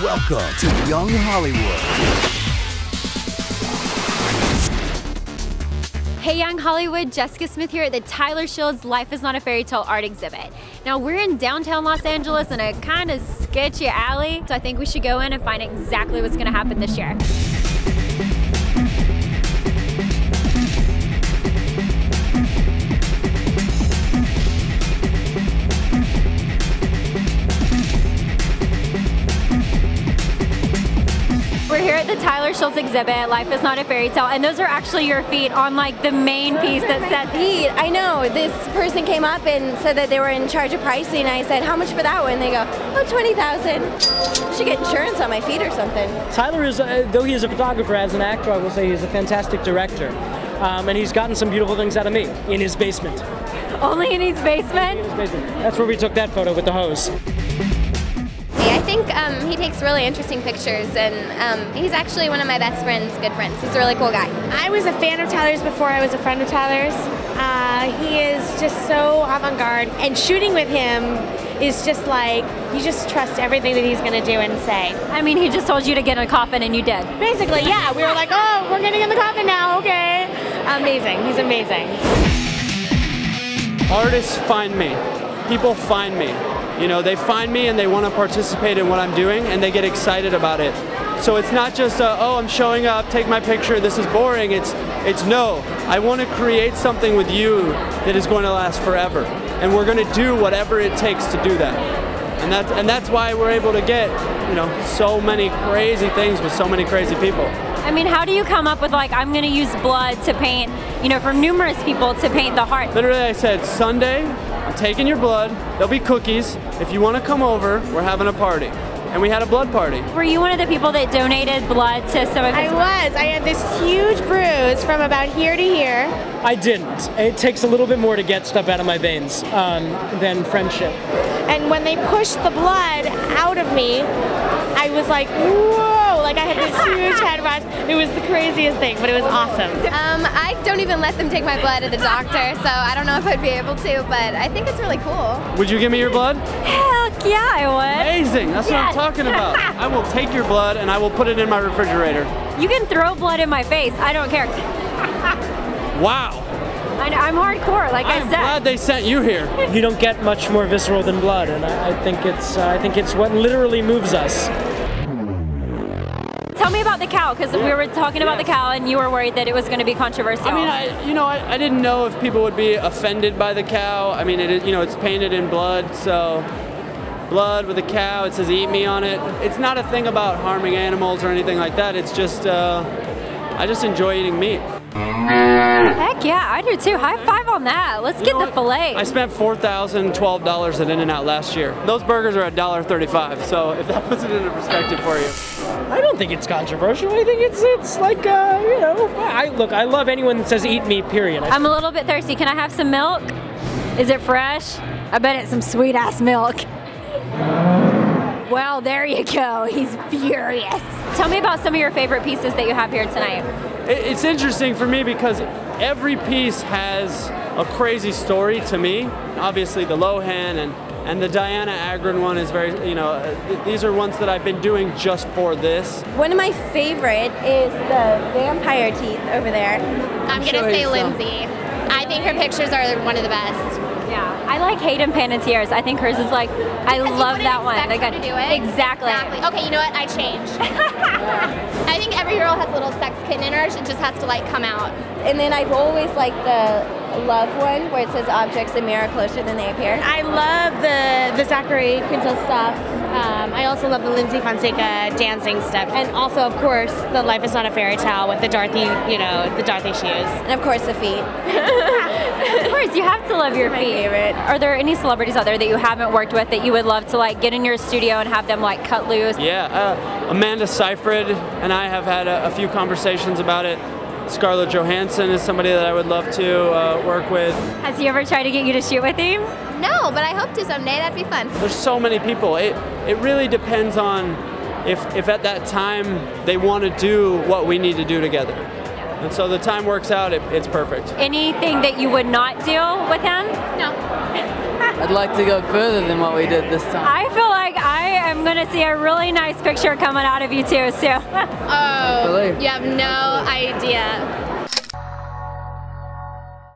Welcome to Young Hollywood. Hey Young Hollywood, Jessica Smith here at the Tyler Shields Life is Not a Fairy Tale art exhibit. Now we're in downtown Los Angeles in a kind of sketchy alley, so I think we should go in and find exactly what's gonna happen this year. We're here at the Tyler Shields exhibit, Life is Not a Fairy Tale, and those are actually your feet on like the main piece that says feet. I know, this person came up and said that they were in charge of pricing. I said, how much for that one? They go, oh, 20,000. Should get insurance on my feet or something. Tyler is, though he is a photographer, as an actor, I will say he's a fantastic director. And he's gotten some beautiful things out of me in his basement. Only in his basement? In his basement. That's where we took that photo with the hose. I think he takes really interesting pictures, and he's actually one of my best friends, good friends. He's a really cool guy. I was a fan of Tyler's before I was a friend of Tyler's. He is just so avant-garde, and shooting with him is just like, you just trust everything that he's gonna do and say. I mean, he just told you to get in a coffin and you did. Basically, yeah. We were like, oh, we're getting in the coffin now, okay. Amazing, he's amazing. Artists find me, people find me. You know, they find me and they want to participate in what I'm doing and they get excited about it. So it's not just, oh, I'm showing up, take my picture, this is boring. It's no, I want to create something with you that is going to last forever. And we're going to do whatever it takes to do that. And that's why we're able to get, you know, so many crazy things with so many crazy people. I mean, how do you come up with like, I'm going to use blood to paint, you know, for numerous people to paint the heart? Literally, I said, Sunday, I'm taking your blood, there'll be cookies. If you want to come over, we're having a party. And we had a blood party. Were you one of the people that donated blood to some of his work? I was. I had this huge bruise from about here to here. I didn't. It takes a little bit more to get stuff out of my veins than friendship. And when they pushed the blood out of me, I was like, whoa, like I had this huge head rush. It was the craziest thing, but it was awesome. I don't even let them take my blood at the doctor, so I don't know if I'd be able to, but I think it's really cool. Would you give me your blood? Heck yeah, I would. Amazing, that's what I'm talking about. I will take your blood and I will put it in my refrigerator. You can throw blood in my face, I don't care. Wow. I'm hardcore, like I said. I'm glad they sent you here. You don't get much more visceral than blood, and I think it's what literally moves us. Tell me about the cow, because we were talking about the cow, and you were worried that it was going to be controversial. I mean, I didn't know if people would be offended by the cow. I mean, it's painted in blood, so blood with a cow. It says "Eat me" on it. It's not a thing about harming animals or anything like that. It's just I just enjoy eating meat. Heck yeah, I do too. High five on that. Let's get the filet. I spent $4,012 at In-N-Out last year. Those burgers are $1.35, so if that puts it into perspective for you. I don't think it's controversial. I think it's like, you know, I love anyone that says "eat me," period. I'm a little bit thirsty. Can I have some milk? Is it fresh? I bet it's some sweet ass milk. Well, there you go. He's furious. Tell me about some of your favorite pieces that you have here tonight. It's interesting for me because every piece has a crazy story to me. Obviously the Lohan and the Diana Agron one is very, you know, these are ones that I've been doing just for this. One of my favorite is the vampire teeth over there. I'm going to say Lindsay. I think her pictures are one of the best. Yeah, I like Hayden Panettiere's. I think hers is like, I love that one. Like I to do it. Exactly. Okay, you know what? I changed. I think every girl has a little sex kitten in her. It just has to like come out. And then I've always liked the love one where it says objects a mirror closer than they appear. I love the Zachary Quinto stuff. I also love the Lindsay Fonseca dancing stuff. And also, of course, the Life is Not a Fairy Tale with the Dorothy, you know, the Dorothy shoes. And of course the feet. Of course, you have to love your feet. Favorite. Are there any celebrities out there that you haven't worked with that you would love to like get in your studio and have them like cut loose? Yeah, Amanda Seyfried and I have had a few conversations about it. Scarlett Johansson is somebody that I would love to work with. Has he ever tried to get you to shoot with him? No, but I hope to someday. That'd be fun. There's so many people. It really depends on if at that time they want to do what we need to do together. And so the time works out, it's perfect. Anything that you would not do with him? No. I'd like to go further than what we did this time. I feel like I am gonna see a really nice picture coming out of you too soon. Oh, you have no